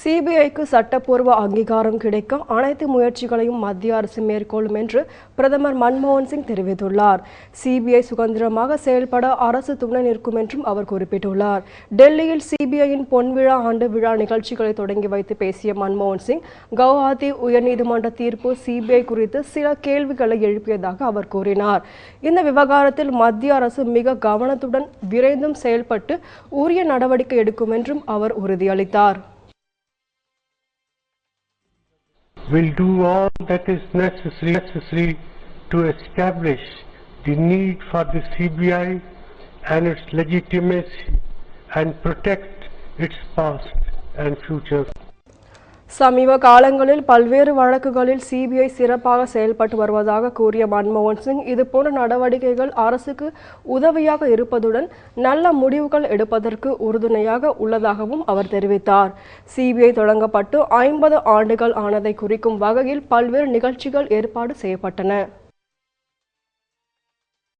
சிபிஐக்கு சட்டப்பூர்வ அங்கீகாரம் கிடைக்க அனைத்து முயற்சிகளையும் மத்திய அரசு மேற்கொள்ளும் என்று பிரதமர் மன்மோகன் சிங் தெரிவித்துள்ளார். சிபிஐ சுதந்திரமாக செயல்பட அரசு துணை நிற்கும் என்றும் அவர் குறிப்பிட்டுள்ளார். டெல்லியில் சிபிஐயின் பொன்விழா ஆண்டு விழா நிகழ்ச்சிகளை தொடங்கி வைத்து பேசிய மன்மோகன் சிங், கவுஹாத்தி உயர்நீதிமன்ற தீர்ப்பு சிபிஐ குறித்து சில கேள்விகளை எழுப்பியதாக அவர் கூறினார். இந்த விவகாரத்தில் மத்திய அரசு மிக கவனத்துடன் விரைந்தும் செயல்பட்டு உரிய நடவடிக்கை எடுக்கும் என்றும் அவர் உறுதியளித்தார். Will do all that is necessary to establish the need for the CBI and its legitimacy and protect its past and future. சமீப காலங்களில் பல்வேறு வழக்குகளில் சிபிஐ சிறப்பாக செயல்பட்டு வருவதாக கூறிய மன்மோகன் சிங், இதுபோன்ற நடவடிக்கைகள் அரசுக்கு உதவியாக இருப்பதுடன் நல்ல முடிவுகள் எடுப்பதற்கு உறுதுணையாக உள்ளதாகவும் அவர் தெரிவித்தார். சிபிஐ தொடங்கப்பட்டு 50 ஆண்டுகள் ஆனதை குறிக்கும் வகையில் பல்வேறு நிகழ்ச்சிகள் ஏற்பாடு செய்யப்பட்டன.